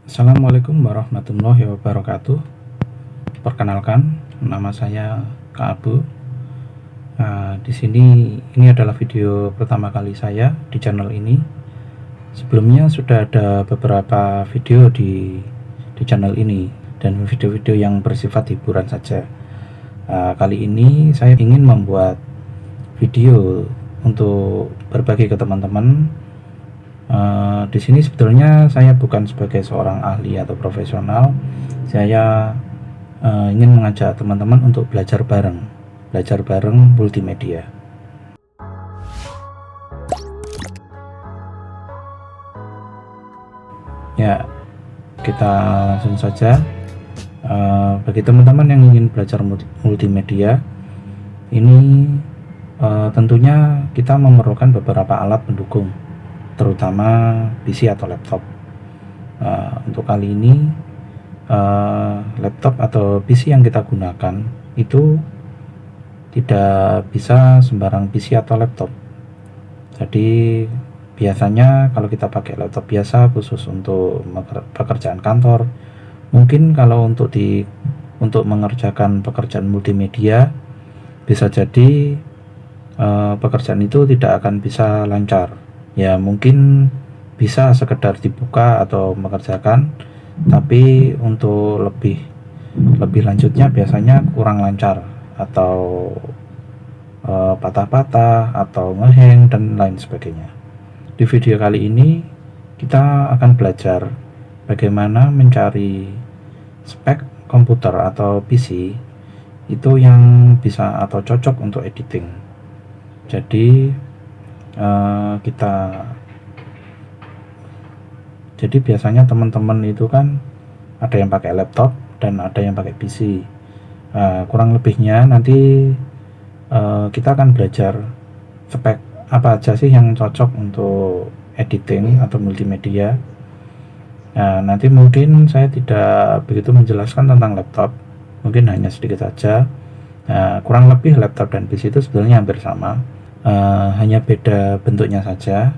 Assalamualaikum warahmatullahi wabarakatuh. Perkenalkan, nama saya Kak Abu. Di sini ini adalah video pertama kali saya di channel ini. Sebelumnya sudah ada beberapa video di channel ini dan video-video yang bersifat hiburan saja. Kali ini saya ingin membuat video untuk berbagi ke teman-teman. Di sini sebetulnya saya bukan sebagai seorang ahli atau profesional. Saya ingin mengajak teman-teman untuk belajar bareng multimedia. Ya, kita langsung saja. Bagi teman-teman yang ingin belajar multimedia, ini tentunya kita memerlukan beberapa alat pendukung, terutama PC atau laptop. Untuk kali ini laptop atau PC yang kita gunakan itu tidak bisa sembarang PC atau laptop. Jadi biasanya kalau kita pakai laptop biasa khusus untuk pekerjaan kantor, mungkin kalau untuk mengerjakan pekerjaan multimedia bisa jadi pekerjaan itu tidak akan bisa lancar. Ya mungkin bisa sekedar dibuka atau mengerjakan, tapi untuk lebih lanjutnya biasanya kurang lancar atau patah-patah atau ngehang dan lain sebagainya. Di video kali ini kita akan belajar bagaimana mencari spek komputer atau PC itu yang bisa atau cocok untuk editing. Jadi jadi biasanya teman-teman itu kan ada yang pakai laptop dan ada yang pakai PC. Kurang lebihnya nanti kita akan belajar spek apa aja sih yang cocok untuk editing atau multimedia. Nanti mungkin saya tidak begitu menjelaskan tentang laptop, mungkin hanya sedikit saja. Kurang lebih laptop dan PC itu sebenarnya hampir sama, hanya beda bentuknya saja.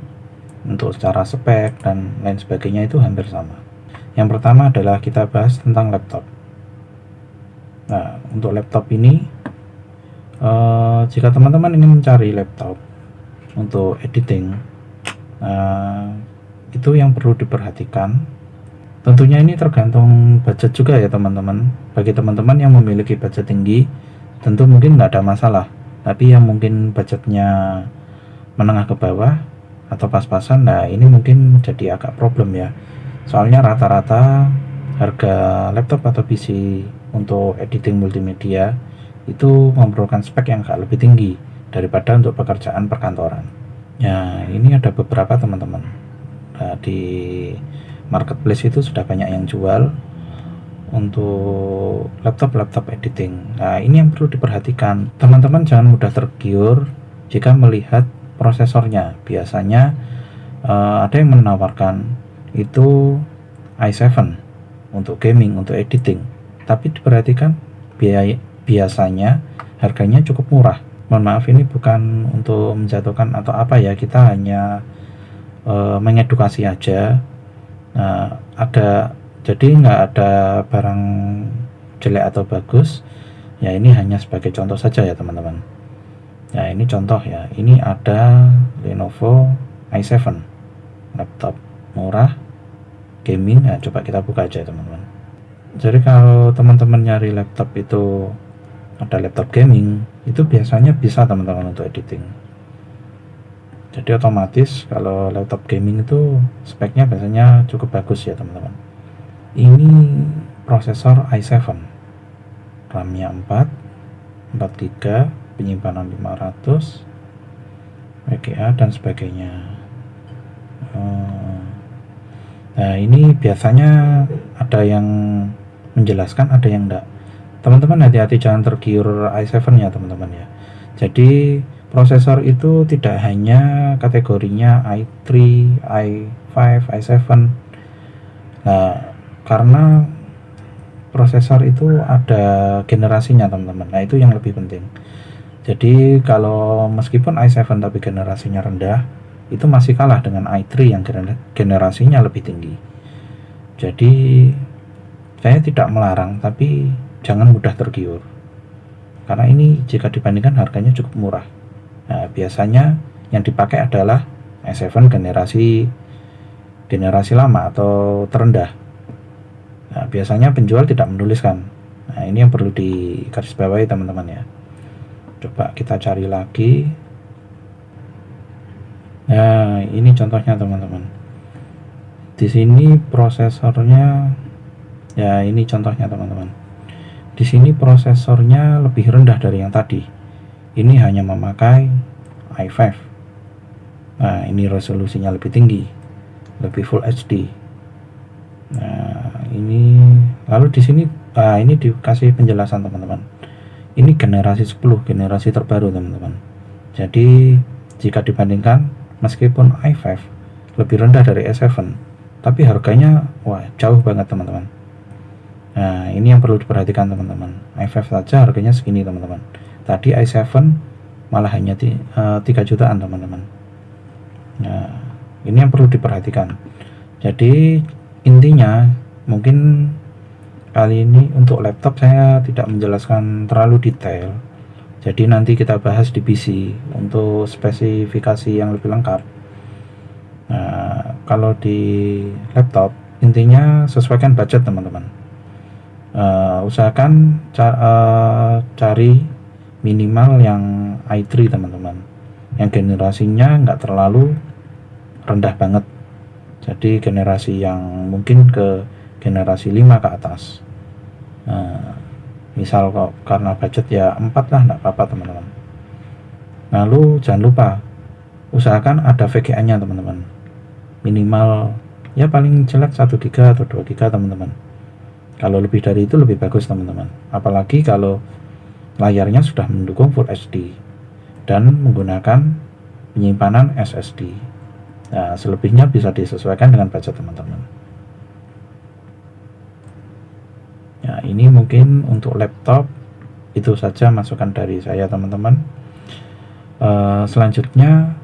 Untuk secara spek dan lain sebagainya itu hampir sama. Yang pertama adalah kita bahas tentang laptop. Untuk laptop ini, jika teman-teman ingin mencari laptop untuk editing, itu yang perlu diperhatikan. Tentunya ini tergantung budget juga ya teman-teman. Bagi teman-teman yang memiliki budget tinggi, tentu mungkin nggak ada masalah. Tapi yang mungkin budgetnya menengah ke bawah atau pas-pasan, nah ini mungkin jadi agak problem ya. Soalnya rata-rata harga laptop atau PC untuk editing multimedia itu memerlukan spek yang agak lebih tinggi daripada untuk pekerjaan perkantoran. Ya, ini ada beberapa teman-teman. Di marketplace itu sudah banyak yang jual untuk laptop editing. Nah, ini yang perlu diperhatikan. Teman-teman jangan mudah tergiur jika melihat prosesornya. Biasanya ada yang menawarkan itu i7 untuk gaming, untuk editing. Tapi diperhatikan biasanya harganya cukup murah. Mohon maaf, ini bukan untuk menjatuhkan atau apa ya, kita hanya mengedukasi aja. Jadi nggak ada barang jelek atau bagus ya, ini hanya sebagai contoh saja ya teman-teman. Ya ini contoh ya, ini ada Lenovo i7 laptop murah gaming. Nah, coba kita buka aja teman-teman. Jadi kalau teman-teman nyari laptop itu ada laptop gaming, itu biasanya bisa teman-teman untuk editing. Jadi otomatis kalau laptop gaming itu speknya biasanya cukup bagus ya teman-teman. Ini prosesor i7, RAM-nya 4 GB, penyimpanan 500, VGA dan sebagainya. Nah ini biasanya ada yang menjelaskan, ada yang enggak. Teman-teman hati-hati, jangan tergiur i7 ya teman-teman ya. Jadi prosesor itu tidak hanya kategorinya i3, i5, i7. Nah, karena prosesor itu ada generasinya teman-teman. Nah, itu yang lebih penting. Jadi kalau meskipun i7 tapi generasinya rendah, itu masih kalah dengan i3 yang generasinya lebih tinggi. Jadi saya tidak melarang, tapi jangan mudah tergiur. Karena ini jika dibandingkan harganya cukup murah. Nah, biasanya yang dipakai adalah i7 generasi lama atau terendah. Nah, biasanya penjual tidak menuliskan. Nah, ini yang perlu digarisbawahi teman-teman ya. Coba kita cari lagi. Nah, ini contohnya teman-teman. Di sini prosesornya, ya ini contohnya teman-teman. Di sini prosesornya lebih rendah dari yang tadi. Ini hanya memakai i5. Nah, ini resolusinya lebih tinggi, lebih Full HD. Nah, ini lalu di sini ini dikasih penjelasan teman-teman. Ini generasi 10, generasi terbaru teman-teman. Jadi jika dibandingkan, meskipun i5 lebih rendah dari i7, tapi harganya wah jauh banget teman-teman. Nah, ini yang perlu diperhatikan teman-teman. i5 saja harganya segini teman-teman. Tadi i7 malah hanya 3 jutaan teman-teman. Nah, ini yang perlu diperhatikan. Jadi intinya mungkin kali ini untuk laptop saya tidak menjelaskan terlalu detail. Jadi nanti kita bahas di PC untuk spesifikasi yang lebih lengkap. Nah, kalau di laptop intinya sesuaikan budget teman-teman. Usahakan cari minimal yang i3 teman-teman, yang generasinya nggak terlalu rendah banget. Jadi generasi yang mungkin ke generasi 5 ke atas. Misal kok karena budget ya 4 lah, nggak apa-apa teman-teman. Lalu jangan lupa usahakan ada VGA nya teman-teman, minimal ya paling jelek 1 GB atau 2 GB teman-teman. Kalau lebih dari itu lebih bagus teman-teman, apalagi kalau layarnya sudah mendukung Full HD dan menggunakan penyimpanan SSD. Nah, selebihnya bisa disesuaikan dengan budget teman-teman. Ya, ini mungkin untuk laptop itu saja masukan dari saya teman-teman. Selanjutnya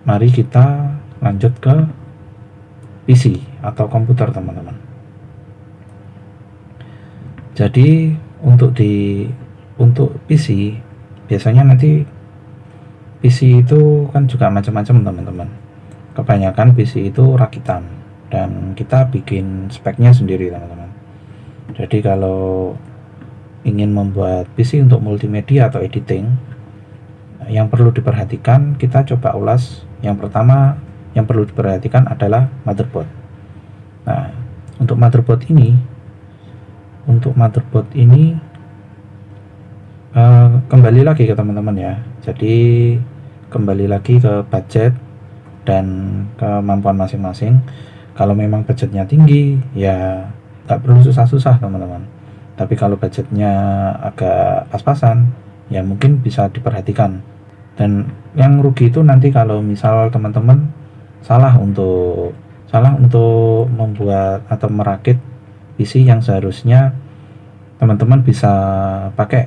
mari kita lanjut ke PC atau komputer teman-teman. Jadi untuk PC biasanya nanti PC itu kan juga macam-macam teman-teman. Kebanyakan PC itu rakitan dan kita bikin speknya sendiri teman-teman. Jadi kalau ingin membuat PC untuk multimedia atau editing, yang perlu diperhatikan kita coba ulas. Yang pertama yang perlu diperhatikan adalah motherboard. Nah, untuk motherboard ini kembali lagi ke teman-teman ya. Jadi kembali lagi ke budget dan kemampuan masing-masing. Kalau memang budgetnya tinggi ya nggak perlu susah-susah teman-teman. Tapi kalau budgetnya agak pas-pasan ya mungkin bisa diperhatikan. Dan yang rugi itu nanti kalau misal teman-teman salah untuk membuat atau merakit PC yang seharusnya teman-teman bisa pakai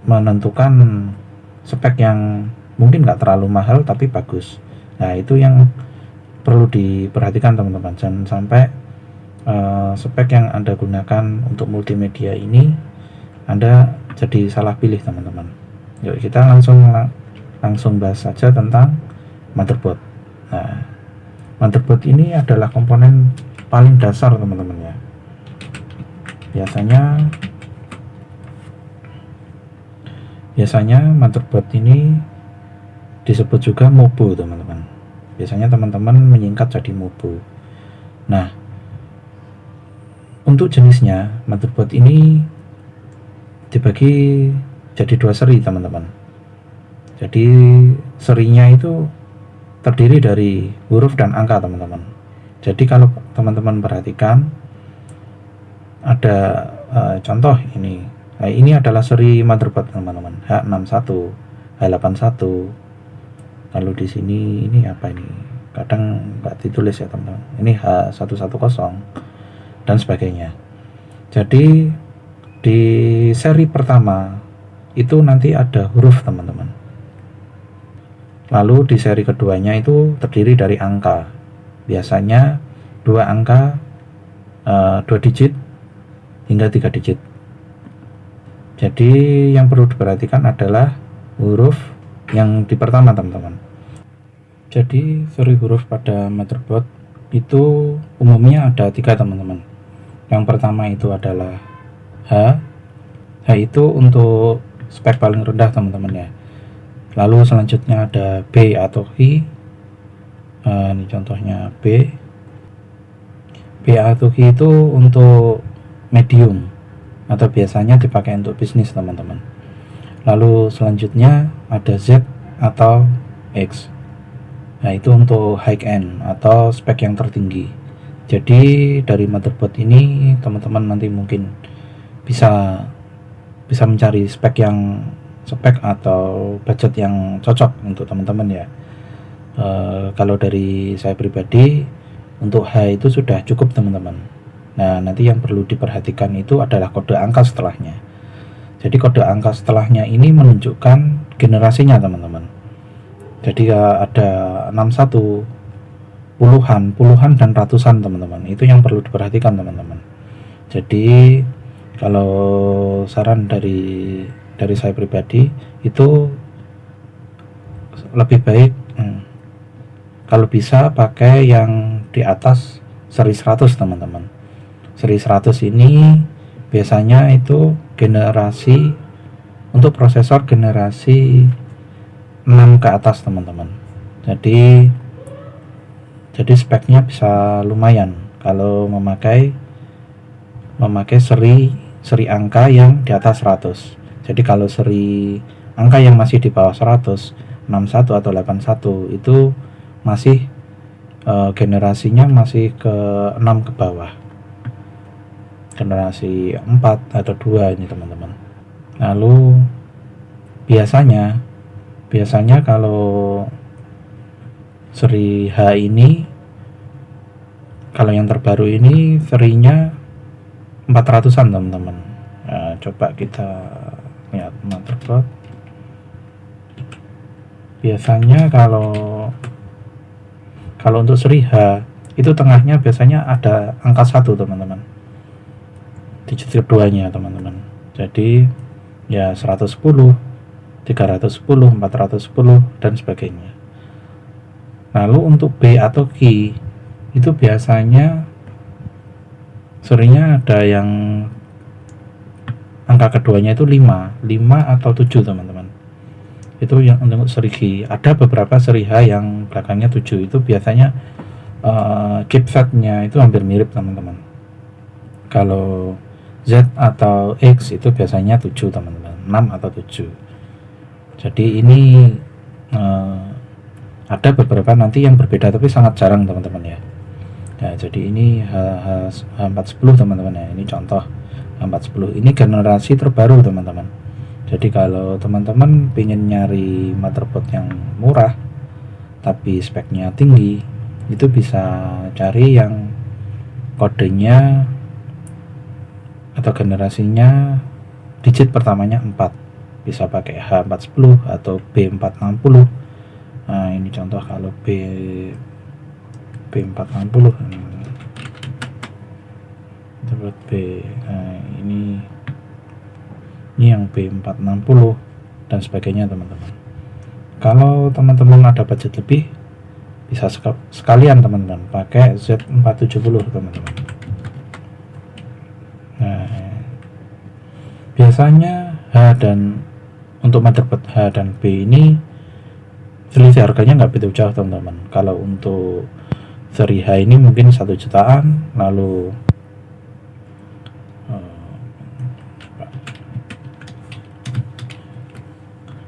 menentukan spek yang mungkin nggak terlalu mahal tapi bagus. Nah, itu yang perlu diperhatikan teman-teman. Jangan sampai spek yang Anda gunakan untuk multimedia ini Anda jadi salah pilih teman-teman. Yuk kita langsung bahas saja tentang motherboard. Nah, motherboard ini adalah komponen paling dasar teman-teman ya. Biasanya motherboard ini disebut juga MOBO teman-teman. Biasanya teman-teman menyingkat jadi MOBO. Nah, untuk jenisnya motherboard ini dibagi jadi 2 seri teman-teman. Jadi serinya itu terdiri dari huruf dan angka teman-teman. Jadi kalau teman-teman perhatikan ada contoh ini. Nah, ini adalah seri motherboard teman-teman, H61, H81. Lalu di sini ini apa ini? Kadang nggak ditulis ya teman-teman. Ini H110 dan sebagainya. Jadi di seri pertama itu nanti ada huruf teman-teman. Lalu di seri keduanya itu terdiri dari angka. Biasanya 2 angka 2 digit hingga 3 digit. Jadi yang perlu diperhatikan adalah huruf yang di pertama, teman-teman. Jadi seri huruf pada motherboard itu umumnya ada 3, teman-teman. Yang pertama itu adalah H. H itu untuk spek paling rendah, teman-teman ya. Lalu selanjutnya ada B atau I. Ini contohnya B. B atau I itu untuk medium atau biasanya dipakai untuk bisnis, teman-teman. Lalu selanjutnya ada Z atau X. Nah, itu untuk high end atau spek yang tertinggi. Jadi dari motherboard ini teman-teman nanti mungkin bisa mencari spek atau budget yang cocok untuk teman-teman ya. Kalau dari saya pribadi untuk H itu sudah cukup, teman-teman. Nah, nanti yang perlu diperhatikan itu adalah kode angka setelahnya. Jadi kode angka setelahnya ini menunjukkan generasinya, teman-teman. Jadi ada 61, puluhan dan ratusan, teman-teman. Itu yang perlu diperhatikan, teman-teman. Jadi kalau saran dari saya pribadi itu lebih baik kalau bisa pakai yang di atas seri 100, teman-teman. Seri 100 ini biasanya itu generasi untuk prosesor generasi 6 ke atas, teman-teman. Jadi speknya bisa lumayan kalau memakai seri angka yang di atas 100. Jadi kalau seri angka yang masih di bawah 100, 61 atau 81 itu masih generasinya masih ke 6 ke bawah. Generasi 4 atau 2 ini, teman-teman. Lalu biasanya kalau seri H ini, kalau yang terbaru ini serinya 400-an, teman-teman. Nah, coba kita lihat motherboard. Biasanya kalau untuk seri H itu tengahnya biasanya ada angka 1, teman-teman. Digit keduanya, teman-teman. Jadi ya 110, 310, 410 dan sebagainya. Lalu untuk B atau Q itu biasanya serinya ada yang angka keduanya itu 5 atau 7, teman-teman. Itu yang untuk seri Q. Ada beberapa seri H yang belakangnya 7. Itu biasanya chipsetnya itu hampir mirip, teman-teman. Kalau Z atau X itu biasanya 7, teman-teman, 6 atau 7. Jadi ini ada beberapa nanti yang berbeda tapi sangat jarang, teman-teman ya. Nah, jadi ini H410, teman-teman ya. Ini contoh H410. Ini generasi terbaru, teman-teman. Jadi kalau teman-teman ingin nyari motherboard yang murah tapi speknya tinggi, itu bisa cari yang kodenya atau generasinya digit pertamanya 4. Bisa pakai H410 atau B460. Nah, ini contoh kalau B460. Dapat B. Nah, ini yang B460 dan sebagainya, teman-teman. Kalau teman-teman ada budget lebih, bisa sekalian, teman-teman, pakai Z470, teman-teman. Nah, biasanya untuk motherboard H dan B ini selisih harganya nggak begitu jauh, teman-teman. Kalau untuk seri H ini mungkin 1 jutaan, lalu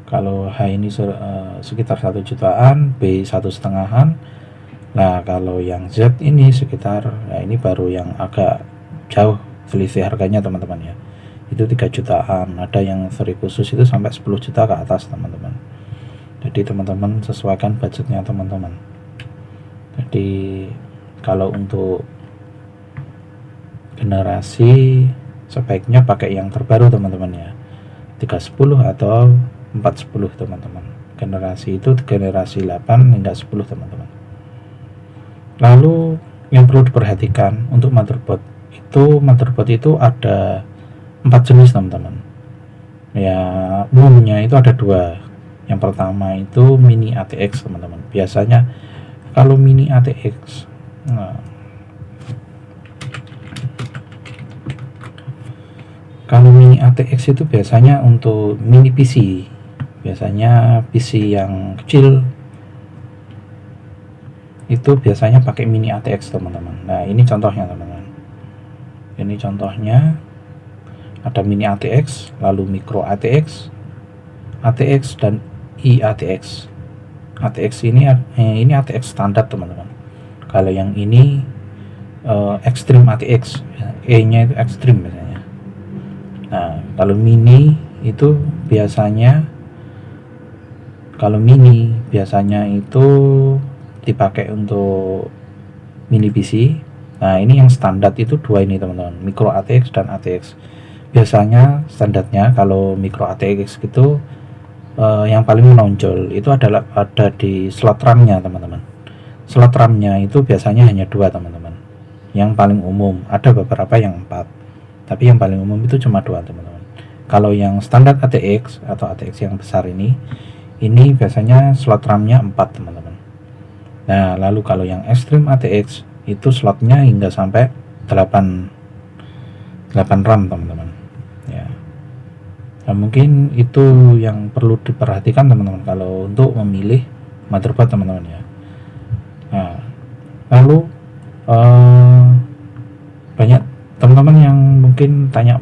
kalau H ini sekitar 1 jutaan, B 1,5-an. Nah, kalau yang Z ini sekitar, ya ini baru yang agak jauh selisih harganya, teman-teman ya. Itu 3 jutaan. Ada yang seri khusus itu sampai 10 juta ke atas, teman-teman. Jadi teman-teman sesuaikan budgetnya, teman-teman. Jadi kalau untuk generasi sebaiknya pakai yang terbaru, teman-teman ya. 310 atau 410, teman-teman. Generasi itu generasi 8 hingga 10, teman-teman. Lalu yang perlu diperhatikan untuk motherboard itu motherboard itu ada 4 jenis teman-teman. Ya, umumnya itu ada 2. Yang pertama itu mini ATX teman-teman. Biasanya kalau mini ATX, kalau mini ATX itu biasanya untuk mini PC, biasanya PC yang kecil itu biasanya pakai mini ATX teman-teman. Nah, ini contohnya teman-teman. Ini contohnya ada mini ATX, lalu micro ATX, ATX dan IATX. ATX ini ATX standar teman-teman. Kalau yang ini Extreme ATX, E-nya itu Extreme biasanya. Nah, kalau mini itu biasanya itu dipakai untuk mini PC. Nah, ini yang standar itu 2 ini teman-teman, micro ATX dan ATX. Biasanya standarnya kalau micro ATX itu yang paling menonjol itu adalah ada di slot RAM-nya teman-teman. Slot RAM-nya itu biasanya hanya 2 teman-teman. Yang paling umum, ada beberapa yang 4, tapi yang paling umum itu cuma 2 teman-teman. Kalau yang standar ATX atau ATX yang besar ini biasanya slot RAM-nya 4 teman-teman. Nah, lalu kalau yang Extreme ATX itu slotnya hingga sampai 8 RAM teman-teman ya. Nah, mungkin itu yang perlu diperhatikan teman-teman kalau untuk memilih motherboard teman-teman ya. Nah, lalu banyak teman-teman yang mungkin tanya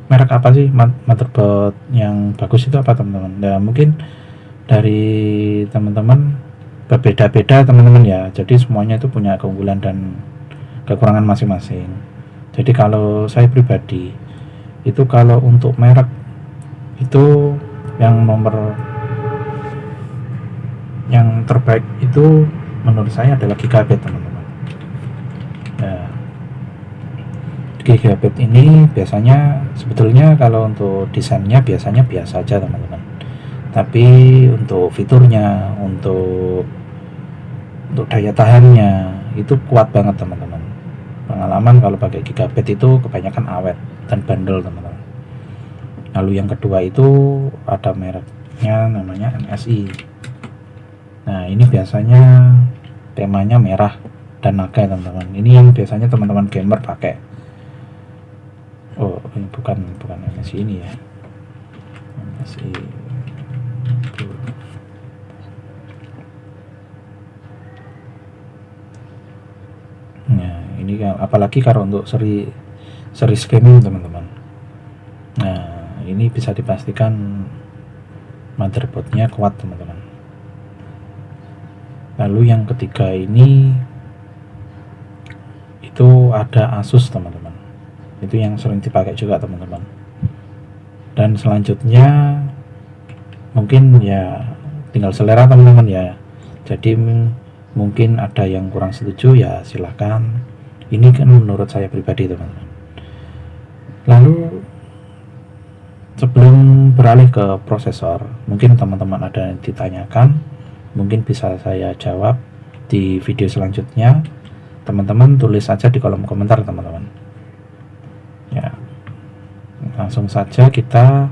merek apa sih motherboard yang bagus itu apa teman-teman. Nah, mungkin dari teman-teman berbeda-beda teman-teman ya, jadi semuanya itu punya keunggulan dan kekurangan masing-masing. Jadi kalau saya pribadi itu kalau untuk merek itu yang terbaik itu menurut saya adalah Gigabyte teman-teman. Nah, Gigabyte ini biasanya sebetulnya kalau untuk desainnya biasanya biasa aja teman-teman, tapi untuk fiturnya, untuk daya tahannya itu kuat banget teman-teman. Pengalaman kalau pakai Gigabyte itu kebanyakan awet dan bandel teman-teman. Lalu yang kedua itu ada mereknya namanya MSI. Nah, ini biasanya temanya merah dan naga teman-teman. Ini yang biasanya teman-teman gamer pakai. Oh, ini bukan MSI ini ya. MSI ini kan apalagi kalau untuk seri gaming teman-teman. Nah, ini bisa dipastikan motherboardnya kuat teman-teman. Lalu yang ketiga ini itu ada Asus teman-teman, itu yang sering dipakai juga teman-teman. Dan selanjutnya mungkin ya tinggal selera teman-teman ya, jadi mungkin ada yang kurang setuju ya silahkan. Ini kan menurut saya pribadi teman-teman. Lalu sebelum beralih ke prosesor, mungkin teman-teman ada yang ditanyakan, mungkin bisa saya jawab di video selanjutnya. Teman-teman tulis saja di kolom komentar teman-teman ya. Langsung saja kita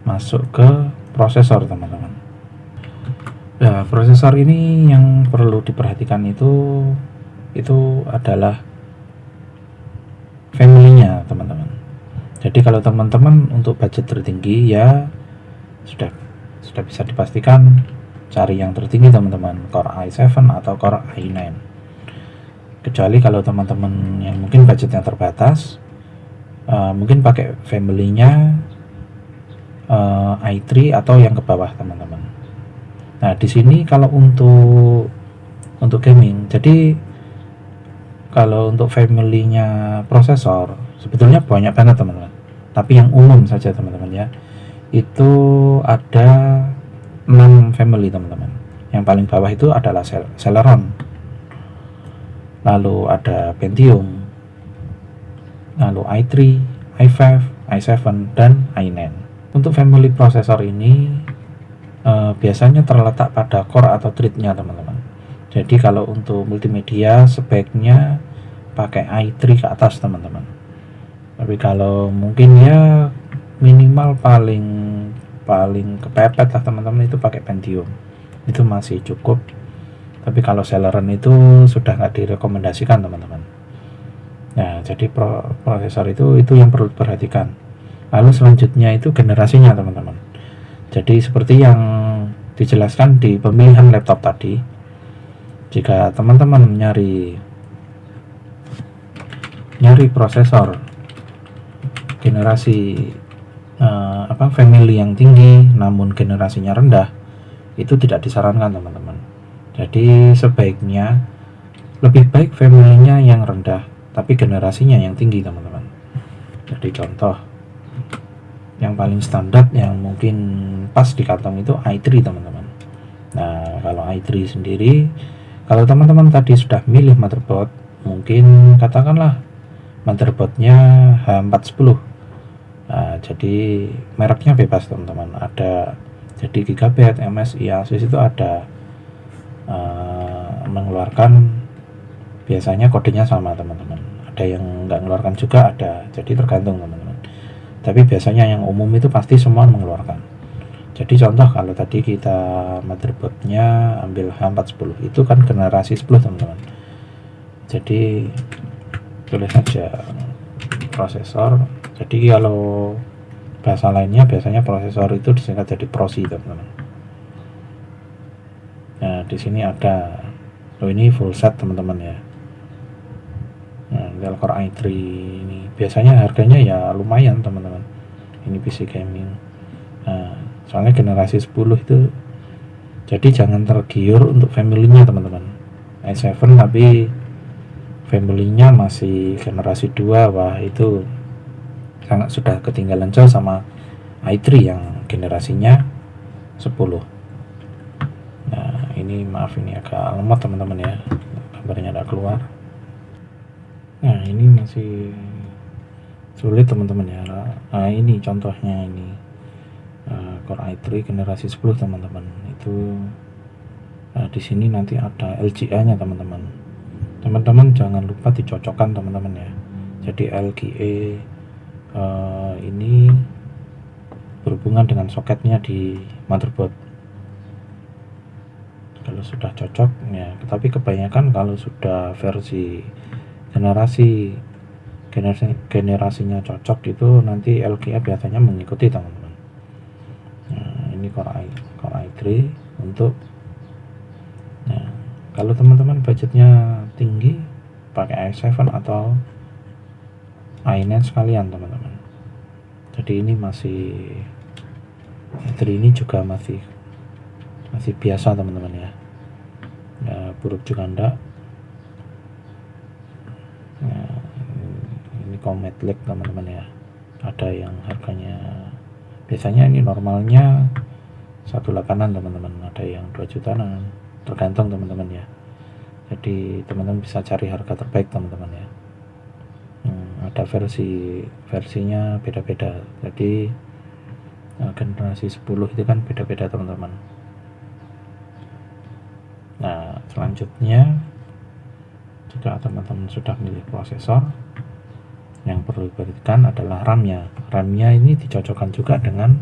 masuk ke prosesor teman-teman. Nah, prosesor ini yang perlu diperhatikan itu adalah family-nya teman-teman. Jadi kalau teman-teman untuk budget tertinggi ya sudah bisa dipastikan cari yang tertinggi teman-teman, Core i7 atau Core i9. Kecuali kalau teman-teman yang mungkin budget yang terbatas, mungkin pakai family-nya i3 atau yang ke bawah teman-teman. Nah, di sini kalau untuk gaming, jadi kalau untuk family-nya prosesor sebetulnya banyak banget teman-teman, tapi yang umum saja teman-teman ya, itu ada 6 family teman-teman. Yang paling bawah itu adalah Celeron, lalu ada Pentium, lalu i3, i5, i7 dan i9. Untuk family prosesor ini biasanya terletak pada core atau thread-nya teman-teman. Jadi kalau untuk multimedia sebaiknya pakai i3 ke atas teman-teman. Tapi kalau mungkin ya minimal paling kepepet lah teman-teman itu pakai Pentium, itu masih cukup. Tapi kalau Celeron itu sudah nggak direkomendasikan teman-teman. Nah, jadi prosesor itu yang perlu diperhatikan. Lalu selanjutnya itu generasinya teman-teman. Jadi seperti yang dijelaskan di pemilihan laptop tadi, jika teman-teman nyari prosesor generasi family yang tinggi namun generasinya rendah, itu tidak disarankan teman-teman. Jadi sebaiknya lebih baik family-nya yang rendah tapi generasinya yang tinggi teman-teman. Jadi contoh yang paling standar yang mungkin pas di kantong itu i3 teman-teman. Nah, kalau i3 sendiri, kalau teman-teman tadi sudah milih motherboard, mungkin katakanlah motherboardnya H410. Nah, jadi mereknya bebas teman-teman, ada jadi Gigabyte, MSI, Asus itu ada mengeluarkan, biasanya kodenya sama teman-teman. Ada yang nggak mengeluarkan juga ada, jadi tergantung teman-teman. Tapi biasanya yang umum itu pasti semua mengeluarkan. Jadi contoh kalau tadi kita motherboardnya ambil H410, itu kan generasi 10 teman-teman. Jadi tulis saja prosesor. Jadi kalau bahasa lainnya biasanya prosesor itu disingkat jadi prosi teman-teman. Nah, di sini ada, ini full set teman-teman ya. Nah, Intel Core i3 ini biasanya harganya ya lumayan teman-teman. Ini PC gaming. Nah, soalnya generasi 10 itu, jadi jangan tergiur untuk family-nya teman-teman. i7 tapi family-nya masih generasi 2, wah itu sangat sudah ketinggalan jauh sama i3 yang generasinya 10. Nah, ini maaf ini agak lemot teman-teman ya, gambarnya tidak keluar. Nah, ini masih sulit teman-teman ya. Nah, ini contohnya ini Core i3 generasi 10 teman-teman. Itu di sini nanti ada LGA-nya teman-teman. Teman-teman jangan lupa dicocokkan teman-teman ya. Jadi LGA ini berhubungan dengan soketnya di motherboard. Kalau sudah cocok ya, tapi kebanyakan kalau sudah versi generasinya cocok itu nanti LGA biasanya mengikuti teman-teman. Nah, ini Core i3 untuk, nah, kalau teman-teman budgetnya tinggi pakai i7 atau i9 sekalian teman-teman. Jadi ini masih i3 ini juga masih biasa teman-teman ya. Ya, buruk juga enggak. Nah, ini Comet Lake teman-teman ya. Ada yang harganya biasanya ini normalnya 1.8an teman-teman, ada yang 2 jutaan, tergantung teman-teman ya. Jadi teman-teman bisa cari harga terbaik teman-teman ya. Ada versinya beda-beda. Jadi generasi 10 itu kan beda-beda teman-teman. Nah, selanjutnya jika teman-teman sudah milih prosesor, yang perlu diperhatikan adalah RAM-nya. RAM-nya ini dicocokkan juga dengan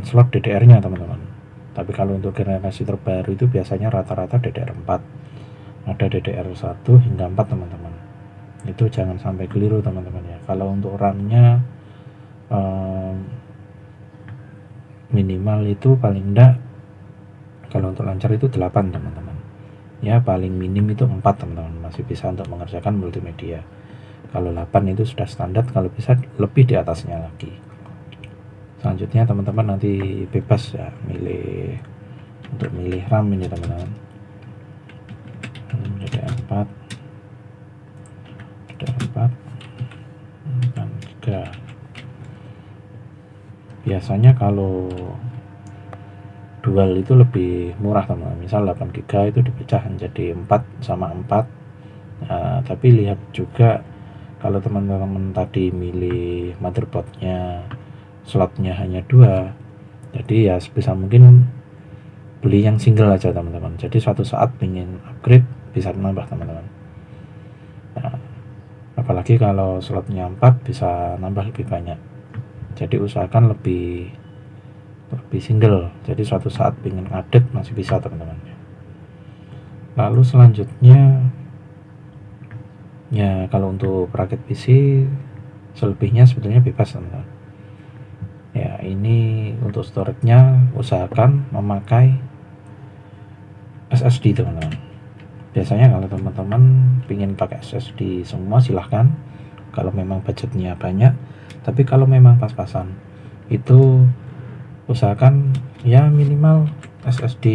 slot DDR-nya teman-teman. Tapi kalau untuk generasi terbaru itu biasanya rata-rata DDR4. Ada DDR1 hingga 4 teman-teman. Itu jangan sampai keliru teman-teman ya. Kalau untuk RAM-nya minimal itu paling enggak, kalau untuk lancar itu 8 teman-teman ya, paling minim itu 4 teman-teman, masih bisa untuk mengerjakan multimedia. Kalau 8 itu sudah standar, kalau bisa lebih di atasnya lagi. Selanjutnya teman-teman nanti bebas ya untuk milih RAM ini teman-teman. DDR4 dan 3. Biasanya kalau dual itu lebih murah teman-teman. Misal 8 GB itu dipecah jadi 4 sama 4. Tapi lihat juga kalau teman-teman tadi milih motherboardnya slotnya hanya 2, jadi ya sebisa mungkin beli yang single aja teman-teman. Jadi suatu saat ingin upgrade bisa menambah teman-teman. Nah, apalagi kalau slotnya 4 bisa nambah lebih banyak. Jadi usahakan lebih single, jadi suatu saat ingin update masih bisa teman-teman. Lalu selanjutnya ya, kalau untuk perakit PC selebihnya sebetulnya bebas teman-teman. Ya, ini untuk storage-nya usahakan memakai SSD teman-teman. Biasanya kalau teman-teman ingin pakai SSD semua silahkan, kalau memang budgetnya banyak. Tapi kalau memang pas-pasan, itu usahakan ya minimal SSD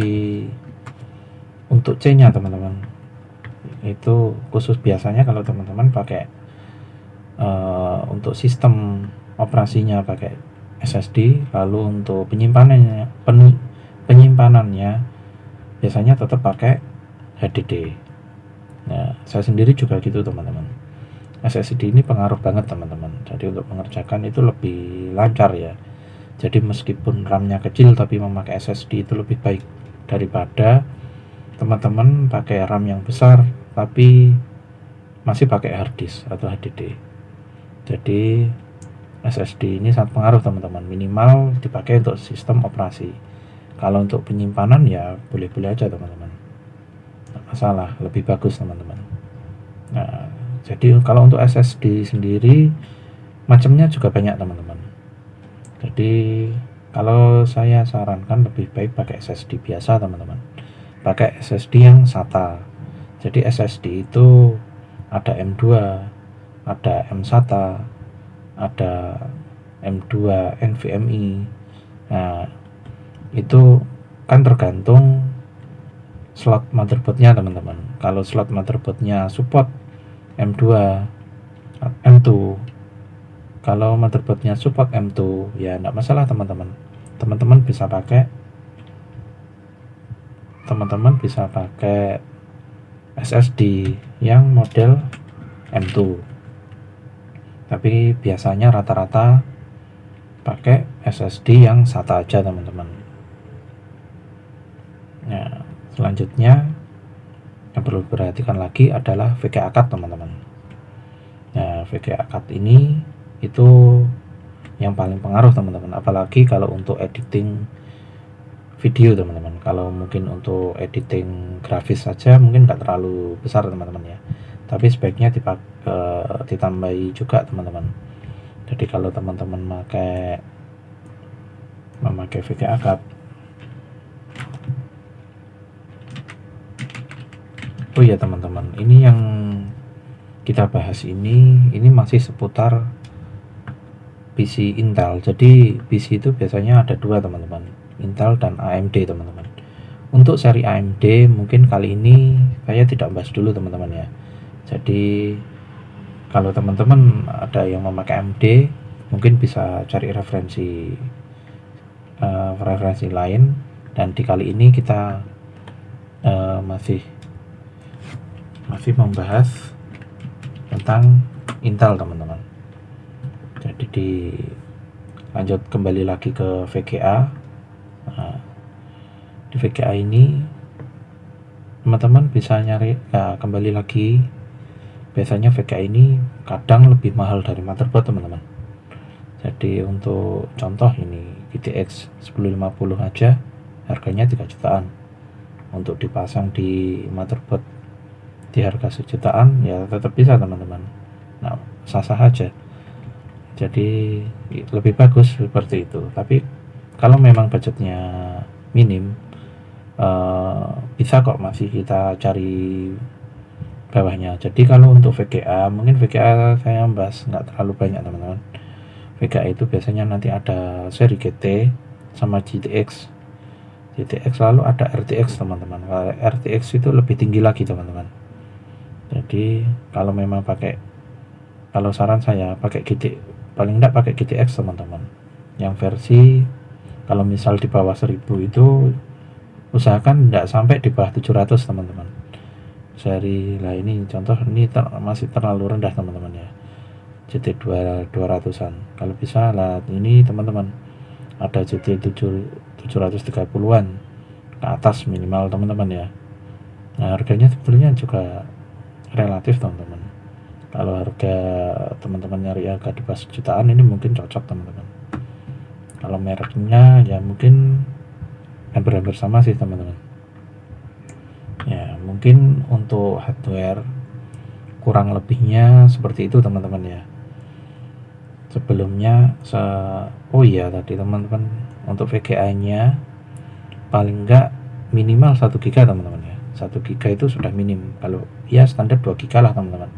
untuk C-nya teman-teman. Itu khusus biasanya kalau teman-teman pakai untuk sistem operasinya pakai SSD, lalu untuk penyimpanannya biasanya tetap pakai HDD. Nah, saya sendiri juga gitu teman-teman. SSD ini pengaruh banget teman-teman. Jadi untuk mengerjakan itu lebih lancar ya. Jadi meskipun RAM-nya kecil tapi memakai SSD itu lebih baik daripada teman-teman pakai RAM yang besar tapi masih pakai hard disk atau HDD. Jadi SSD ini sangat pengaruh teman-teman. Minimal dipakai untuk sistem operasi. Kalau untuk penyimpanan ya boleh-boleh aja teman-teman. Nggak masalah, lebih bagus teman-teman. Nah, jadi kalau untuk SSD sendiri macamnya juga banyak teman-teman. Jadi kalau saya sarankan lebih baik pakai SSD biasa teman-teman. Pakai SSD yang SATA. Jadi SSD itu ada M2, ada M-SATA, ada M2 NVMe. Nah, itu kan tergantung slot motherboardnya teman-teman. Kalau slot motherboardnya support M2, M2, kalau motherboardnya support M2 ya enggak masalah teman-teman. Teman-teman bisa pakai SSD yang model M2. Tapi biasanya rata-rata pakai SSD yang SATA aja teman-teman. Nah, selanjutnya yang perlu diperhatikan lagi adalah VGA card teman-teman. Nah, VGA card ini itu yang paling pengaruh teman-teman, apalagi kalau untuk editing video teman-teman. Kalau mungkin untuk editing grafis saja mungkin nggak terlalu besar teman-teman ya, tapi sebaiknya ditambahi juga teman-teman. Jadi kalau teman-teman memakai VGA card, oh iya teman-teman, ini yang kita bahas ini masih seputar PC Intel. Jadi PC itu biasanya ada dua teman-teman, Intel dan AMD teman-teman. Untuk seri AMD mungkin kali ini saya tidak bahas dulu teman-teman ya. Jadi kalau teman-teman ada yang memakai AMD mungkin bisa cari referensi lain, dan di kali ini kita masih membahas tentang Intel teman-teman. Jadi lanjut kembali lagi ke VGA. Nah, di VGA ini teman-teman bisa nyari kembali lagi. Biasanya VGA ini kadang lebih mahal dari motherboard teman-teman. Jadi untuk contoh ini GTX 1050 aja harganya 3 jutaan. Untuk dipasang di motherboard di harga sejutaan ya tetap bisa teman-teman. Nah, sah-sah aja. Jadi lebih bagus seperti itu. Tapi kalau memang budgetnya minim, bisa kok masih kita cari bawahnya. Jadi kalau untuk VGA, mungkin VGA saya bahas nggak terlalu banyak teman-teman. VGA itu biasanya nanti ada seri GT sama GTX lalu ada RTX teman-teman. RTX itu lebih tinggi lagi teman-teman. Jadi kalau memang kalau saran saya pakai paling enggak pakai GTX teman-teman, yang versi kalau misal di bawah 1000 itu usahakan enggak sampai di bawah 700 teman-teman. Seri lah ini contoh ini masih terlalu rendah teman-teman ya, GT 200an. Kalau bisa lah ini teman-teman ada GT 730an ke atas minimal teman-teman ya. Nah, harganya sebetulnya juga relatif teman-teman. Kalau harga teman-teman nyari harga di bawah jutaan ini mungkin cocok teman-teman. Kalau mereknya ya mungkin hampir-hampir sama sih teman-teman. Ya mungkin untuk hardware kurang lebihnya seperti itu teman-teman ya. Sebelumnya oh iya tadi teman-teman, untuk VGA-nya paling enggak minimal 1 GB teman-teman ya. 1 GB itu sudah minim. Kalau ya standar 2 GB lah teman-teman.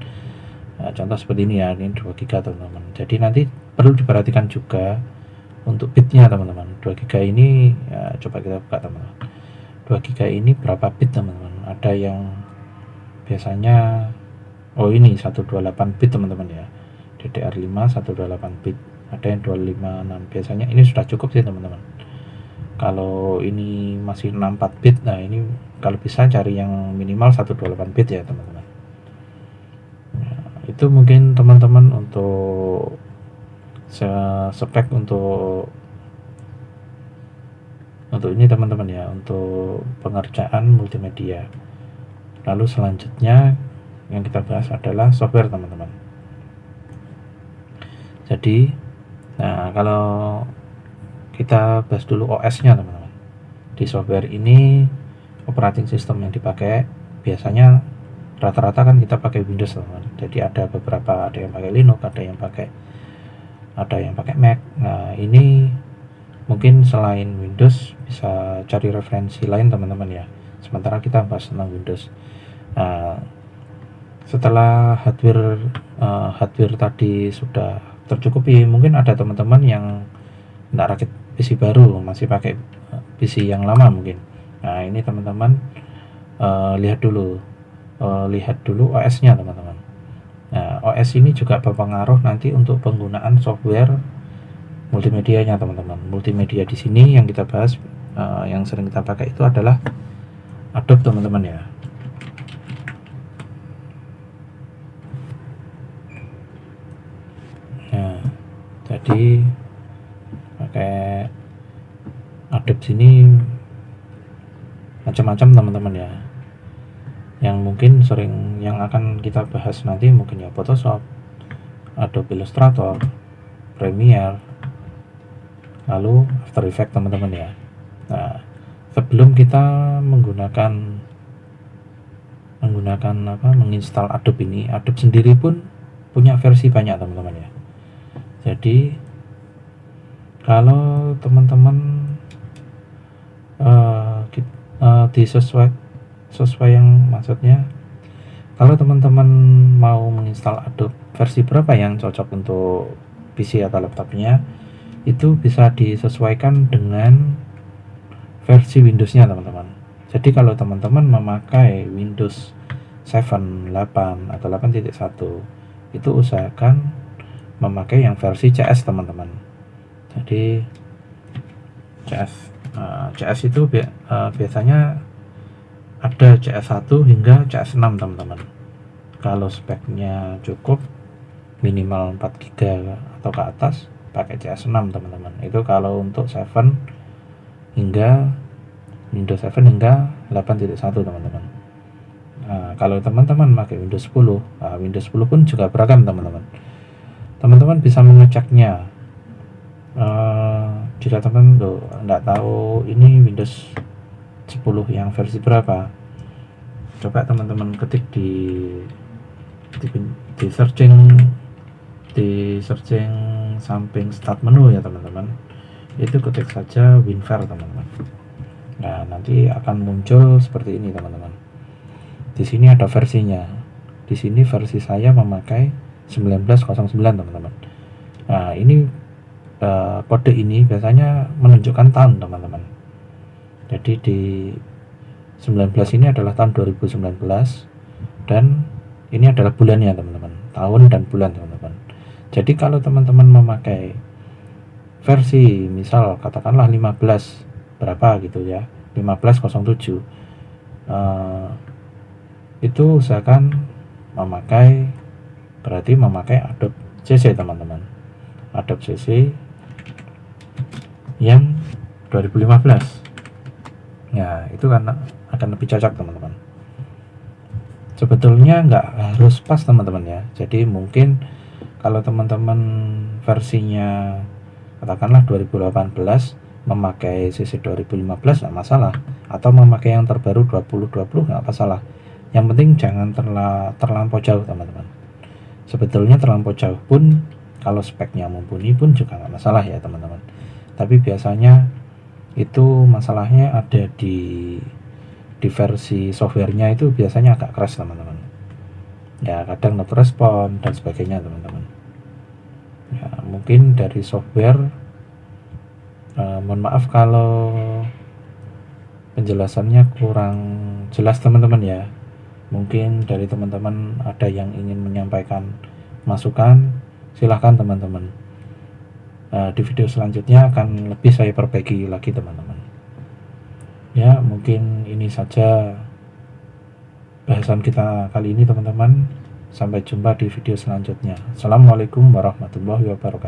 Nah, contoh seperti ini ya, ini 2 GB teman-teman. Jadi nanti perlu diperhatikan juga untuk bitnya teman-teman. 2 GB ini ya, coba kita buka teman-teman. 2 GB ini berapa bit teman-teman? Ada yang biasanya ini 128 bit teman-teman ya. DDR5 128 bit. Ada yang 256. Biasanya ini sudah cukup sih teman-teman. Kalau ini masih 64 bit, nah ini kalau bisa cari yang minimal 128 bit ya teman-teman. Nah, itu mungkin teman-teman untuk spek untuk ini teman-teman ya, untuk pengerjaan multimedia. Lalu selanjutnya yang kita bahas adalah software teman-teman. Jadi nah kalau kita bahas dulu OS-nya teman-teman. Di software ini operating system yang dipakai biasanya rata-rata kan kita pakai Windows teman-teman. Jadi ada beberapa, ada yang pakai Linux, ada yang pakai Mac. Nah ini mungkin selain Windows bisa cari referensi lain teman-teman ya. Sementara kita bahas tentang Windows. Nah, setelah hardware tadi sudah tercukupi, mungkin ada teman-teman yang tidak rakit PC baru, masih pakai PC yang lama mungkin. Nah ini teman-teman lihat dulu OS-nya teman-teman. Nah OS ini juga berpengaruh nanti untuk penggunaan software multimedianya teman-teman. Multimedia di sini yang kita bahas, yang sering kita pakai itu adalah Adobe teman-teman ya. Nah jadi pakai Adobe sini macam-macam teman-teman ya. Yang mungkin yang akan kita bahas nanti mungkin ya Photoshop, Adobe Illustrator, Premiere, lalu After Effects teman-teman ya. Nah sebelum kita menginstal Adobe ini, Adobe sendiri pun punya versi banyak teman-teman ya. Jadi kalau teman-teman sesuai yang maksudnya, kalau teman-teman mau menginstal Adobe versi berapa yang cocok untuk PC atau laptopnya, itu bisa disesuaikan dengan versi Windows-nya teman-teman. Jadi kalau teman-teman memakai Windows 7, 8 atau 8.1, itu usahakan memakai yang versi CS teman-teman. Jadi CS itu biasanya ada CS1 hingga CS6 teman-teman. Kalau speknya cukup minimal 4 GB atau ke atas, pakai CS6 teman-teman. Itu kalau untuk 7 hingga Windows 7 hingga 8.1 teman-teman. Nah, kalau teman-teman pakai Windows 10, Windows 10 pun juga beragam teman-teman. Teman-teman bisa mengeceknya. Jika teman-teman tidak tahu ini Windows 10 yang versi berapa, coba teman-teman ketik di searching samping start menu ya teman-teman. Itu ketik saja WinVer teman-teman. Nah nanti akan muncul seperti ini teman-teman. Di sini ada versinya. Di sini versi saya memakai 1909 teman-teman. Nah ini kode ini biasanya menunjukkan tahun teman-teman. Jadi di 19 ini adalah tahun 2019 dan ini adalah bulannya teman-teman, tahun dan bulan teman-teman. Jadi kalau teman-teman memakai versi misal katakanlah 15 berapa gitu ya, 1507, itu usahakan berarti memakai Adobe CC teman-teman. Adobe CC yang 2015. Ya itu kan akan lebih cocok teman-teman. Sebetulnya nggak harus pas teman-teman ya. Jadi mungkin kalau teman-teman versinya katakanlah 2018 memakai CC 2015 nggak masalah, atau memakai yang terbaru 2020 nggak masalah. Yang penting jangan terlampau jauh teman-teman. Sebetulnya terlampau jauh pun kalau speknya mumpuni pun juga nggak masalah ya teman-teman. Tapi biasanya itu masalahnya ada di versi softwarenya, itu biasanya agak keras teman-teman. Ya kadang not respon dan sebagainya teman-teman. Ya mungkin dari software, mohon maaf kalau penjelasannya kurang jelas teman-teman ya. Mungkin dari teman-teman ada yang ingin menyampaikan masukan, silahkan teman-teman. Di video selanjutnya akan lebih saya perbaiki lagi teman-teman. Ya mungkin ini saja bahasan kita kali ini teman-teman. Sampai jumpa di video selanjutnya. Assalamualaikum warahmatullahi wabarakatuh.